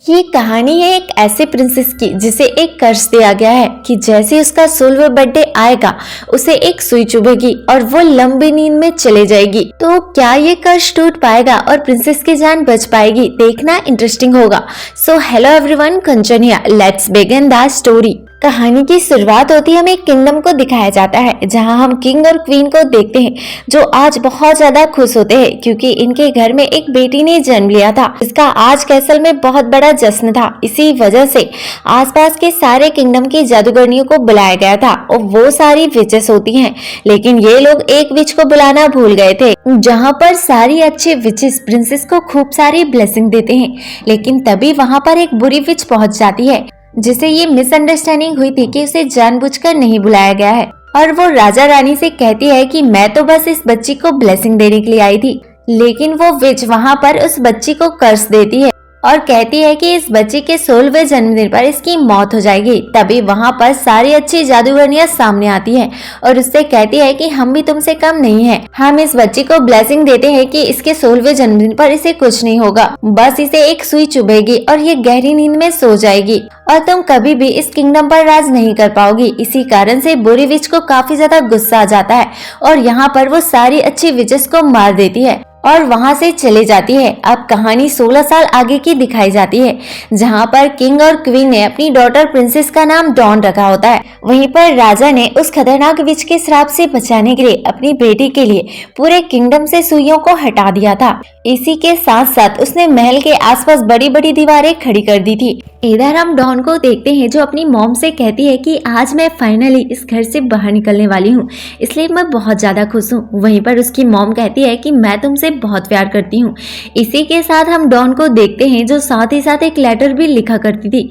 ये कहानी है एक ऐसे प्रिंसेस की जिसे एक कर्ज दिया गया है कि जैसे उसका 16वां बर्थडे आएगा उसे एक सुई चुभेगी और वो लंबी नींद में चले जाएगी। तो क्या ये कर्ज टूट पाएगा और प्रिंसेस की जान बच पाएगी? देखना इंटरेस्टिंग होगा। So hello everyone, Kanchan here, let's begin the story. कहानी की शुरुआत होती है, हमें एक किंगडम को दिखाया जाता है जहां हम किंग और क्वीन को देखते हैं जो आज बहुत ज्यादा खुश होते हैं क्योंकि इनके घर में एक बेटी ने जन्म लिया था। इसका आज कैसल में बहुत बड़ा जश्न था। इसी वजह से आसपास के सारे किंगडम की जादूगरनियों को बुलाया गया था और वो सारी विचेस होती हैं, लेकिन ये लोग एक विच को बुलाना भूल गए थे जहाँ पर सारी अच्छे विचेस प्रिंसेस को खूब सारी ब्लेसिंग देते हैं। लेकिन तभी वहाँ पर एक बुरी विच पहुंच जाती है जिसे ये मिसअंडरस्टैंडिंग हुई थी कि उसे जानबूझकर नहीं बुलाया गया है और वो राजा रानी से कहती है कि मैं तो बस इस बच्ची को ब्लेसिंग देने के लिए आई थी। लेकिन वो विच वहाँ पर उस बच्ची को कर्ज देती है और कहती है कि इस बच्ची के 16वें जन्मदिन पर इसकी मौत हो जाएगी। तभी वहाँ पर सारी अच्छी जादूगरनियां सामने आती है और उससे कहती है कि हम भी तुमसे कम नहीं है, हम इस बच्ची को ब्लेसिंग देते हैं कि इसके 16वें जन्मदिन पर इसे कुछ नहीं होगा, बस इसे एक सुई चुभेगी और ये गहरी नींद में सो जाएगी और तुम कभी भी इस किंगडम पर राज नहीं कर पाओगी। इसी कारण से बुरी विच को काफी ज्यादा गुस्सा आ जाता है और यहाँ पर वो सारी अच्छी विचेस को मार देती है और वहां से चले जाती है। अब कहानी 16 साल आगे की दिखाई जाती है जहां पर किंग और क्वीन ने अपनी डॉटर प्रिंसेस का नाम डॉन रखा होता है। वहीं पर राजा ने उस खतरनाक विच के श्राप से बचाने के लिए अपनी बेटी के लिए पूरे किंगडम से सुइयों को हटा दिया था। इसी के साथ साथ उसने महल के आसपास बड़ी बड़ी दीवारें खड़ी कर दी थी। इधर हम डॉन को देखते हैं जो अपनी मॉम से कहती है कि आज मैं फाइनली इस घर से बाहर निकलने वाली हूँ, इसलिए मैं बहुत ज्यादा खुश हूँ। वहीं पर उसकी मॉम कहती है कि मैं तुमसे बहुत प्यार करती हूँ। इसी के साथ हम डॉन को देखते हैं जो साथ ही साथ एक लेटर भी लिखा करती थी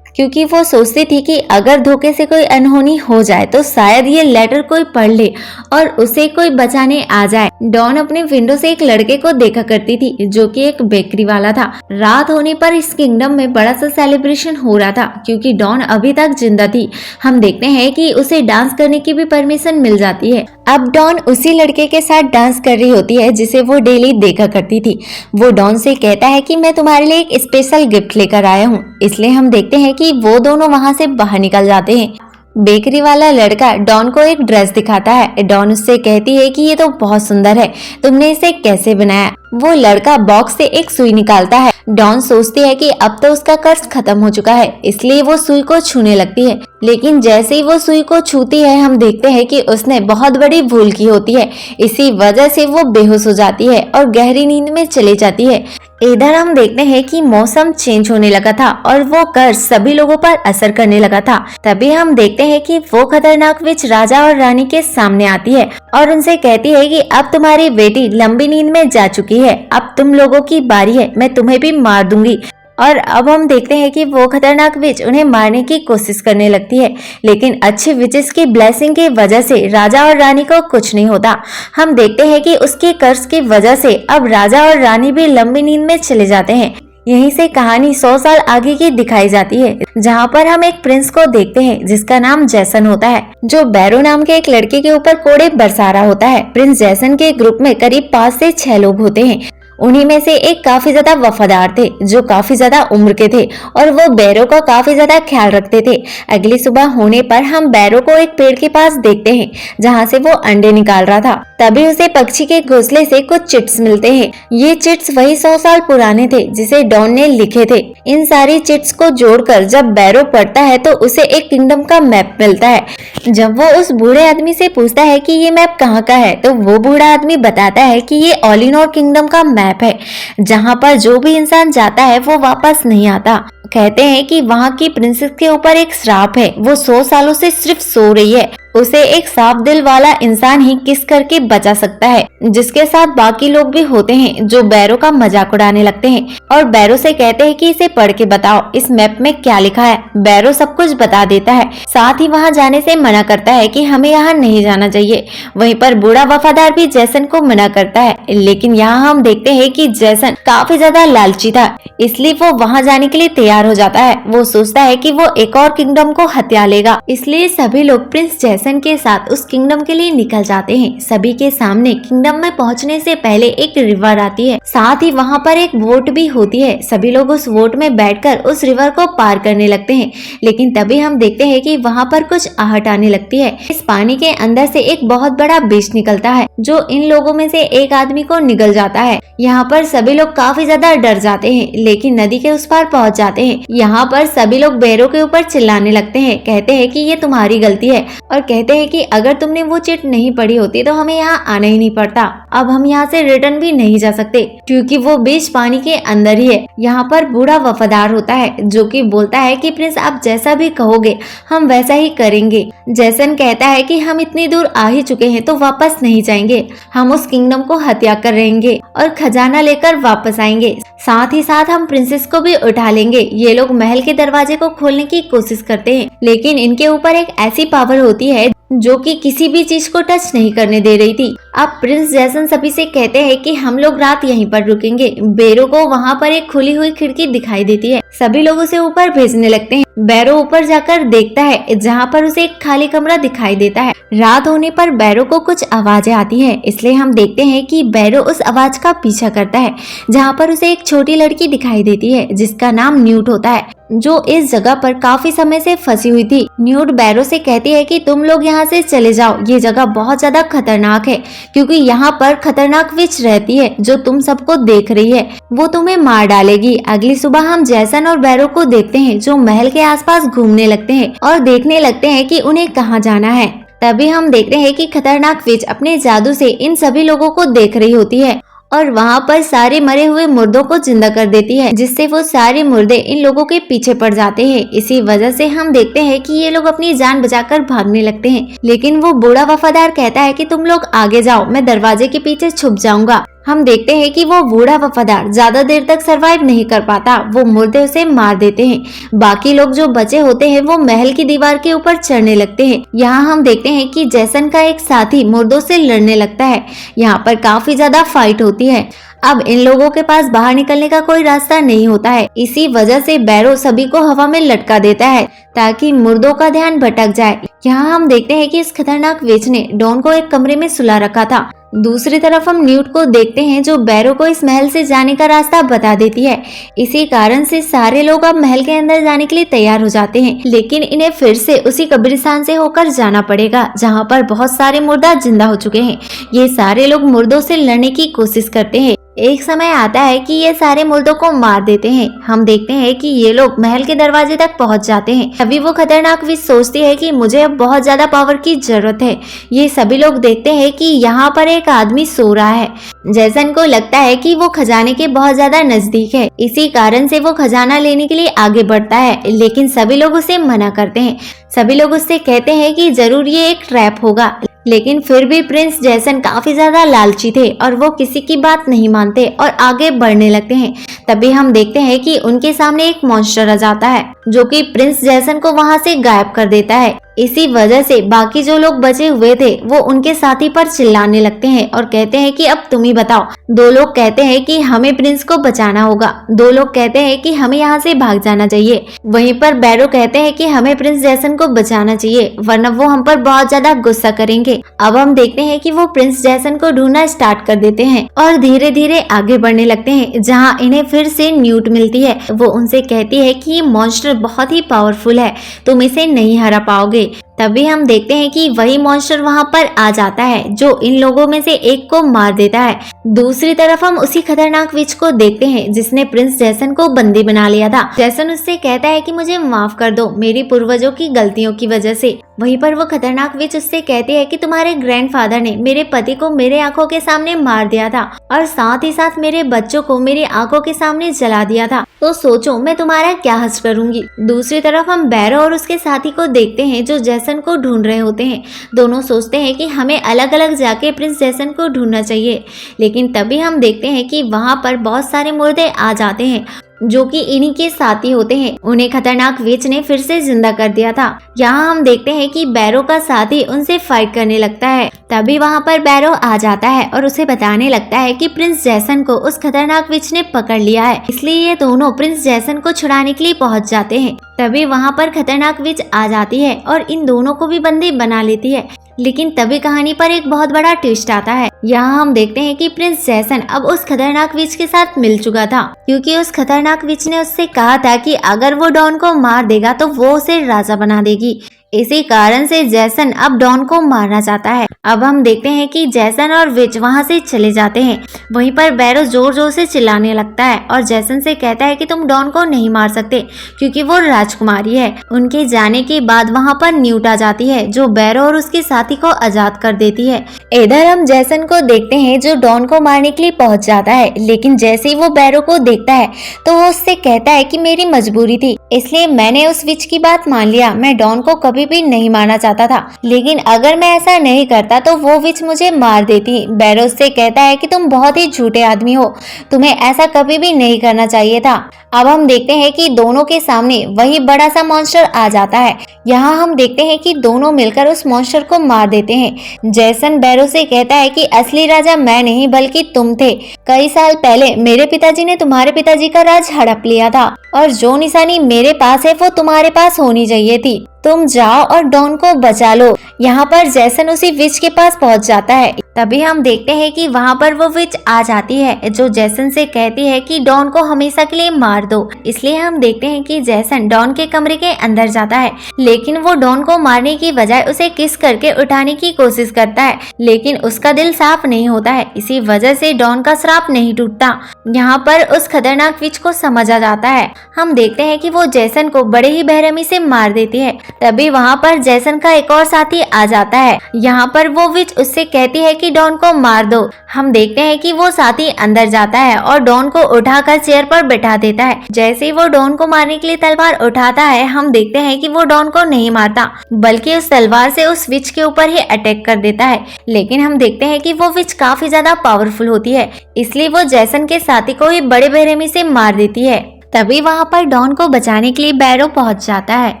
क्योंकि वो सोचती थी कि अगर धोखे से कोई अनहोनी हो जाए तो शायद ये लेटर कोई पढ़ ले और उसे कोई बचाने आ जाए। डॉन अपने विंडो से एक लड़के को देखा करती थी जो कि एक बेकरी वाला था। रात होने पर इस किंगडम में बड़ा सा सेलिब्रेशन हो रहा था क्योंकि डॉन अभी तक जिंदा थी। हम देखते हैं कि उसे डांस करने की भी परमिशन मिल जाती है। अब डॉन उसी लड़के के साथ डांस कर रही होती है जिसे वो डेली देखा करती थी। वो डॉन से कहता है कि मैं तुम्हारे लिए एक स्पेशल गिफ्ट लेकर आया हूँ। इसलिए हम देखते हैं कि वो दोनों वहां से बाहर निकल जाते हैं। बेकरी वाला लड़का डॉन को एक ड्रेस दिखाता है। डॉन उससे कहती है कि ये तो बहुत सुंदर है, तुमने इसे कैसे बनाया? वो लड़का बॉक्स से एक सुई निकालता है। डॉन सोचती है कि अब तो उसका कर्ज खत्म हो चुका है, इसलिए वो सुई को छूने लगती है। लेकिन जैसे ही वो सुई को छूती है हम देखते हैं कि उसने बहुत बड़ी भूल की होती है। इसी वजह से वो बेहोश हो जाती है और गहरी नींद में चली जाती है। इधर हम देखते हैं कि मौसम चेंज होने लगा था और वो कर्ज सभी लोगों पर असर करने लगा था। तभी हम देखते हैं कि वो खतरनाक विच राजा और रानी के सामने आती है और उनसे कहती है कि अब तुम्हारी बेटी लंबी नींद में जा चुकी है, अब तुम लोगों की बारी है, मैं तुम्हें भी मार दूंगी। और अब हम देखते हैं कि वो खतरनाक विच उन्हें मारने की कोशिश करने लगती है, लेकिन अच्छे विचेस की ब्लेसिंग की वजह से राजा और रानी को कुछ नहीं होता। हम देखते हैं कि उसके कर्ज की वजह से अब राजा और रानी भी लंबी नींद में चले जाते हैं। यहीं से कहानी 100 साल आगे की दिखाई जाती है जहाँ पर हम एक प्रिंस को देखते हैं जिसका नाम जैसन होता है जो बैरो नाम के एक लड़के के ऊपर कोड़े बरसा रहा होता है। प्रिंस जैसन के ग्रुप में करीब 5 से 6 लोग होते हैं। उन्हीं में से एक काफी ज्यादा वफादार थे जो काफी ज्यादा उम्र के थे और वो बैरो का काफी ज्यादा ख्याल रखते थे। अगली सुबह होने पर हम बैरो को एक पेड़ के पास देखते हैं जहाँ से वो अंडे निकाल रहा था। तभी उसे पक्षी के घोंसले से कुछ चिट्स मिलते हैं। ये चिट्स वही 100 साल पुराने थे जिसे डॉन ने लिखे थे। इन सारी चिट्स को जोड़कर जब बैरो पढ़ता है तो उसे एक किंगडम का मैप मिलता है। जब वो उस बूढ़े आदमी से पूछता है कि ये मैप कहाँ का है तो वो बूढ़ा आदमी बताता है कि ये ऑलिनोर किंगडम का मैप है जहाँ पर जो भी इंसान जाता है वो वापस नहीं आता। कहते हैं कि वहाँ की प्रिंसेस के ऊपर एक श्राप है, वो 100 सालों से सिर्फ सो रही है। उसे एक साफ दिल वाला इंसान ही किस करके बचा सकता है, जिसके साथ बाकी लोग भी होते हैं जो बैरो का मजाक उड़ाने लगते हैं और बैरो से कहते हैं कि इसे पढ़ के बताओ इस मैप में क्या लिखा है। बैरो सब कुछ बता देता है, साथ ही वहाँ जाने से मना करता है कि हमें यहाँ नहीं जाना चाहिए। वहीं पर बूढ़ा वफादार भी जैसन को मना करता है, लेकिन यहाँ हम देखते हैं कि जैसन काफी ज्यादा लालची था, इसलिए वो वहाँ जाने के लिए तैयार हो जाता है। वो सोचता है कि वो एक और किंगडम को हत्या लेगा, इसलिए सभी लोग प्रिंस जैसन जैसन के साथ उस किंगडम के लिए निकल जाते हैं। सभी के सामने किंगडम में पहुंचने से पहले एक रिवर आती है, साथ ही वहां पर एक बोट भी होती है। सभी लोग उस बोट में बैठकर उस रिवर को पार करने लगते हैं, लेकिन तभी हम देखते हैं कि वहां पर कुछ आहट आने लगती है। इस पानी के अंदर से एक बहुत बड़ा बीच निकलता है जो इन लोगों में से एक आदमी को निगल जाता है। यहाँ पर सभी लोग काफी ज्यादा डर जाते हैं, लेकिन नदी के उस पार पहुंच जाते हैं। यहाँ पर सभी लोग बैरो के ऊपर चिल्लाने लगते हैं, कहते हैं कि ये तुम्हारी गलती है और कहते हैं कि अगर तुमने वो चिट नहीं पढ़ी होती तो हमें यहाँ आना ही नहीं पड़ता। अब हम यहाँ से रिटर्न भी नहीं जा सकते क्योंकि वो बीच पानी के अंदर ही है। यहाँ पर बूढ़ा वफादार होता है जो कि बोलता है कि प्रिंस आप जैसा भी कहोगे हम वैसा ही करेंगे। जैसन कहता है कि हम इतनी दूर आ ही चुके हैं तो वापस नहीं जाएंगे, हम उस किंगडम को हत्या कर रहेंगे और खजाना लेकर वापस आएंगे, साथ ही साथ हम प्रिंसेस को भी उठा लेंगे। ये लोग महल के दरवाजे को खोलने की कोशिश करते हैं, लेकिन इनके ऊपर एक ऐसी पावर होती है जो कि किसी भी चीज को टच नहीं करने दे रही थी। अब प्रिंस जैसन सभी से कहते हैं कि हम लोग रात यहीं पर रुकेंगे। बैरो को वहाँ पर एक खुली हुई खिड़की दिखाई देती है, सभी लोग उसे ऊपर भेजने लगते हैं। बैरो ऊपर जाकर देखता है जहाँ पर उसे एक खाली कमरा दिखाई देता है। रात होने पर बैरो को कुछ आवाजें आती है, इसलिए हम देखते हैं कि बैरो उस आवाज का पीछा करता है जहाँ पर उसे एक छोटी लड़की दिखाई देती है जिसका नाम न्यूट होता है, जो इस जगह पर काफी समय से फंसी हुई थी। न्यूट बैरो से कहती है कि तुम लोग यहाँ से चले जाओ, ये जगह बहुत ज्यादा खतरनाक है क्योंकि यहाँ पर खतरनाक विच रहती है जो तुम सबको देख रही है, वो तुम्हें मार डालेगी। अगली सुबह हम जैसन और बैरो को देखते हैं जो महल के आसपास घूमने लगते हैं और देखने लगते हैं कि उन्हें कहाँ जाना है। तभी हम देखते हैं कि खतरनाक विच अपने जादू से इन सभी लोगों को देख रही होती है और वहाँ पर सारे मरे हुए मुर्दों को जिंदा कर देती है, जिससे वो सारे मुर्दे इन लोगों के पीछे पड़ जाते हैं। इसी वजह से हम देखते हैं कि ये लोग अपनी जान बचाकर भागने लगते हैं, लेकिन वो बूढ़ा वफादार कहता है कि तुम लोग आगे जाओ, मैं दरवाजे के पीछे छुप जाऊंगा। हम देखते हैं कि वो बूढ़ा वफादार ज्यादा देर तक सरवाइव नहीं कर पाता, वो मुर्दे उसे मार देते हैं। बाकी लोग जो बचे होते हैं वो महल की दीवार के ऊपर चढ़ने लगते हैं। यहाँ हम देखते हैं कि जैसन का एक साथी मुर्दों से लड़ने लगता है। यहाँ पर काफी ज्यादा फाइट होती है। अब इन लोगों के पास बाहर निकलने का कोई रास्ता नहीं होता है, इसी वजह से बैरो सभी को हवा में लटका देता है ताकि मुर्दों का ध्यान भटक जाए। यहाँ हम देखते हैं कि इस खतरनाक विच ने डॉन को एक कमरे में सुला रखा था। दूसरी तरफ हम न्यूट को देखते हैं जो बैरो को इस महल से जाने का रास्ता बता देती है। इसी कारण से सारे लोग अब महल के अंदर जाने के लिए तैयार हो जाते हैं, लेकिन इन्हें फिर से उसी कब्रिस्तान से होकर जाना पड़ेगा जहाँ पर बहुत सारे मुर्दा जिंदा हो चुके हैं। ये सारे लोग मुर्दों से लड़ने की कोशिश करते हैं। एक समय आता है कि ये सारे मुर्दों को मार देते हैं। हम देखते हैं कि ये लोग महल के दरवाजे तक पहुंच जाते हैं। तभी वो खतरनाक विच सोचती है कि मुझे अब बहुत ज्यादा पावर की जरूरत है। ये सभी लोग देखते हैं कि यहाँ पर एक आदमी सो रहा है। जैसन को लगता है कि वो खजाने के बहुत ज्यादा नजदीक है, इसी कारण से वो खजाना लेने के लिए आगे बढ़ता है, लेकिन सभी लोग उसे मना करते हैं। सभी लोग उससे कहते हैं कि जरूर ये एक ट्रैप होगा, लेकिन फिर भी प्रिंस जैसन काफी ज्यादा लालची थे और वो किसी की बात नहीं मानते और आगे बढ़ने लगते हैं। तभी हम देखते हैं कि उनके सामने एक मॉन्स्टर आ जाता है जो कि प्रिंस जैसन को वहां से गायब कर देता है। इसी वजह से बाकी जो लोग बचे हुए थे वो उनके साथी पर चिल्लाने लगते हैं और कहते हैं कि अब तुम ही बताओ। दो लोग कहते हैं कि हमें प्रिंस को बचाना होगा, दो लोग कहते हैं कि हमें यहाँ से भाग जाना चाहिए। वहीं पर बैरो कहते हैं कि हमें प्रिंस जैसन को बचाना चाहिए वरना वो हम पर बहुत ज्यादा गुस्सा करेंगे। अब हम देखते हैं कि वो प्रिंस जैसन को ढूंढना स्टार्ट कर देते हैं और धीरे धीरे आगे बढ़ने लगते हैं, जहाँ इन्हें फिर से न्यूट मिलती है। वो उनसे कहती है कि ये मॉन्स्टर बहुत ही पावरफुल है, तुम इसे नहीं हरा पाओगे। तभी हम देखते हैं कि वही मॉन्स्टर वहां पर आ जाता है जो इन लोगों में से एक को मार देता है। दूसरी तरफ हम उसी खतरनाक विच को देखते हैं जिसने प्रिंस जैसन को बंदी बना लिया था। जैसन उससे कहता है कि मुझे माफ कर दो मेरी पूर्वजों की गलतियों की वजह से। वहीं पर वो खतरनाक विच उससे कहती है कि तुम्हारे ग्रैंडफादर ने मेरे पति को मेरे आंखों के सामने मार दिया था और साथ ही साथ मेरे बच्चों को मेरी आंखों के सामने जला दिया था, तो सोचो मैं तुम्हारा क्या हश्र करूंगी। दूसरी तरफ हम बैरो और उसके साथी को देखते हैं जो जैसन को ढूंढ रहे होते हैं। दोनों सोचते हैं कि हमें अलग अलग जाके प्रिंस जैसन को ढूंढना चाहिए, लेकिन तभी हम देखते हैं कि वहां पर बहुत सारे मुर्दे आ जाते हैं जो कि इन्हीं के साथी होते हैं, उन्हें खतरनाक विच ने फिर से जिंदा कर दिया था। यहाँ हम देखते हैं कि बैरो का साथी उनसे फाइट करने लगता है। तभी वहाँ पर बैरो आ जाता है और उसे बताने लगता है कि प्रिंस जैसन को उस खतरनाक विच ने पकड़ लिया है, इसलिए ये दोनों प्रिंस जैसन को छुड़ाने के लिए पहुँच जाते हैं। तभी वहाँ पर खतरनाक विच आ जाती है और इन दोनों को भी बंदी बना लेती है। लेकिन तभी कहानी पर एक बहुत बड़ा ट्विस्ट आता है। यहाँ हम देखते हैं कि प्रिंस जैसन अब उस खतरनाक विच के साथ मिल चुका था, क्योंकि उस खतरनाक विच ने उससे कहा था कि अगर वो डॉन को मार देगा तो वो उसे राजा बना देगी। इसी कारण से जैसन अब डॉन को मारना चाहता है। अब हम देखते हैं कि जैसन और विच वहाँ से चले जाते हैं। वहीं पर बैरो जोर जोर से चिल्लाने लगता है और जैसन से कहता है कि तुम डॉन को नहीं मार सकते क्योंकि वो राजकुमारी है। उनके जाने के बाद वहाँ पर न्यूट आ जाती है, जो बैरो और उसके साथी को आजाद कर देती है। इधर हम जैसन को देखते हैं जो डॉन को मारने के लिए पहुंच जाता है, लेकिन जैसे ही वो बैरो को देखता है तो वो उससे कहता है कि मेरी मजबूरी थी, इसलिए मैंने उस विच की बात मान लिया। मैं डॉन को कभी भी नहीं मारना चाहता था, लेकिन अगर मैं ऐसा नहीं करता तो वो विच मुझे मार देती। बैरो उससे कहता है कि तुम बहुत ही झूठे आदमी हो, तुम्हें ऐसा कभी भी नहीं करना चाहिए था। अब हम देखते हैं कि दोनों के सामने वही बड़ा सा मॉन्स्टर आ जाता है। यहाँ हम देखते हैं कि दोनों मिलकर उस मॉन्स्टर को मार देते हैं। जैसन बैरो से कहता है कि असली राजा मैं नहीं बल्कि तुम थे। कई साल पहले मेरे पिताजी ने तुम्हारे पिताजी का राज हड़प लिया था और जो निशानी मेरे पास है वो तुम्हारे पास होनी चाहिए थी। तुम जाओ और डॉन को बचा लो। यहाँ पर जैसन उसी विच के पास पहुँच जाता है। तभी हम देखते हैं कि वहाँ पर वो विच आ जाती है, जो जैसन से कहती है कि डॉन को हमेशा के लिए मार दो। इसलिए हम देखते हैं कि जैसन डॉन के कमरे के अंदर जाता है, लेकिन वो डॉन को मारने की बजाय उसे किस करके उठाने की कोशिश करता है, लेकिन उसका दिल साफ नहीं होता है। इसी वजह से डॉन का श्राप नहीं टूटता। यहाँ पर उस खतरनाक विच को समझ आ जाता है। हम देखते हैं कि वो जैसन को बड़े ही बेरहमी से मार देती है। तभी वहाँ पर जैसन का एक और साथी आ जाता है। यहाँ पर वो विच उससे कहती है कि डॉन को मार दो। हम देखते हैं कि वो साथी अंदर जाता है और डॉन को उठाकर चेयर पर बैठा देता है। जैसे ही वो डॉन को मारने के लिए तलवार उठाता है, हम देखते हैं कि वो डॉन को नहीं मारता, बल्कि उस तलवार से उस विच के ऊपर ही अटैक कर देता है। लेकिन हम देखते हैं कि वो विच काफी ज्यादा पावरफुल होती है, इसलिए वो जैसन के साथी को ही बड़े बेरहमी से मार देती है। तभी वहाँ पर डॉन को बचाने के लिए बैरो पहुंच जाता है।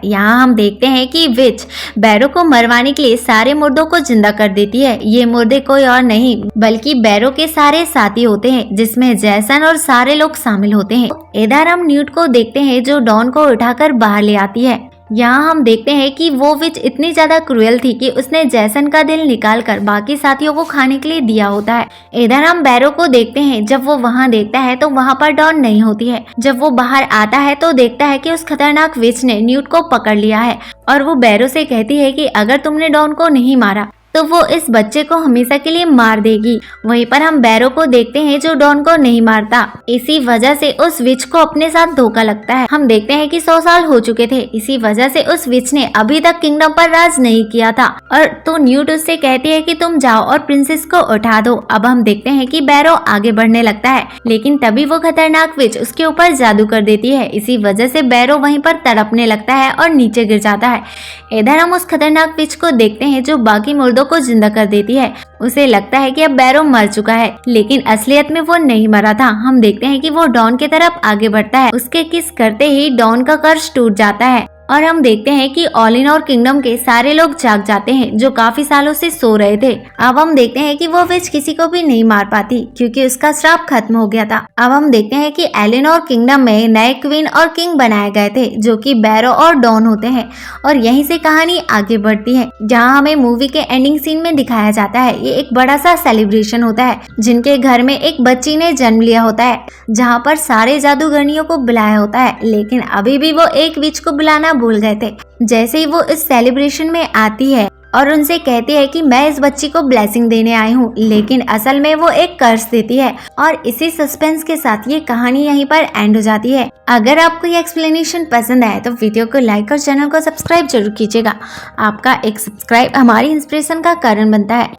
यहाँ हम देखते हैं कि विच बैरो को मरवाने के लिए सारे मुर्दों को जिंदा कर देती है। ये मुर्दे कोई और नहीं बल्कि बैरो के सारे साथी होते हैं, जिसमें जैसन और सारे लोग शामिल होते हैं। इधर हम न्यूट को देखते हैं जो डॉन को उठाकर बाहर ले आती है। यहाँ हम देखते हैं कि वो विच इतनी ज्यादा क्रूएल थी कि उसने जैसन का दिल निकालकर बाकी साथियों को खाने के लिए दिया होता है। इधर हम बैरो को देखते हैं, जब वो वहाँ देखता है तो वहाँ पर डॉन नहीं होती है। जब वो बाहर आता है तो देखता है कि उस खतरनाक विच ने न्यूट को पकड़ लिया है और वो बैरो से कहती है कि अगर तुमने डॉन को नहीं मारा तो वो इस बच्चे को हमेशा के लिए मार देगी। वहीं पर हम बैरो को देखते हैं जो डॉन को नहीं मारता। इसी वजह से उस विच को अपने साथ धोखा लगता है। हम देखते हैं कि 100 साल हो चुके थे, इसी वजह से उस विच ने अभी तक किंगडम पर राज नहीं किया था। और तो न्यूट उससे कहती है कि तुम जाओ और प्रिंसेस को उठा दो। अब हम देखते हैं कि बैरो आगे बढ़ने लगता है, लेकिन तभी वो खतरनाक विच उसके ऊपर जादू कर देती है। इसी वजह से बैरो वहीं पर तड़पने लगता है और नीचे गिर जाता है। इधर हम उस खतरनाक विच को देखते हैं जो बाकी मुर्दों को जिंदा कर देती है। उसे लगता है कि अब बैरो मर चुका है, लेकिन असलियत में वो नहीं मरा था। हम देखते हैं कि वो डॉन की तरफ आगे बढ़ता है। उसके किस करते ही डॉन का कर्ज टूट जाता है और हम देखते हैं कि ऑलिन और किंगडम के सारे लोग जाग जाते हैं जो काफी सालों से सो रहे थे। अब हम देखते हैं कि वो विच किसी को भी नहीं मार पाती क्योंकि उसका श्राप खत्म हो गया था। अब हम देखते हैं कि एलिन और किंगडम में नए क्वीन और किंग बनाए गए थे जो कि बैरो और डॉन होते हैं और यहीं से कहानी आगे बढ़ती है, जहाँ हमें मूवी के एंडिंग सीन में दिखाया जाता है। ये एक बड़ा सा सेलिब्रेशन होता है जिनके घर में एक बच्ची ने जन्म लिया होता है, जहाँ पर सारे जादूगरनियों को बुलाया होता है, लेकिन अभी भी वो एक विच को बुलाना भूल गए थे। जैसे ही वो इस सेलिब्रेशन में आती है और उनसे कहती है कि मैं इस बच्ची को ब्लेसिंग देने आई हूँ, लेकिन असल में वो एक कर्ज देती है। और इसी सस्पेंस के साथ ये कहानी यहीं पर एंड हो जाती है। अगर आपको ये एक्सप्लेनेशन पसंद आए तो वीडियो को लाइक और चैनल को सब्सक्राइब जरूर कीजिएगा। आपका एक सब्सक्राइब हमारी इंस्पिरेशन का कारण बनता है।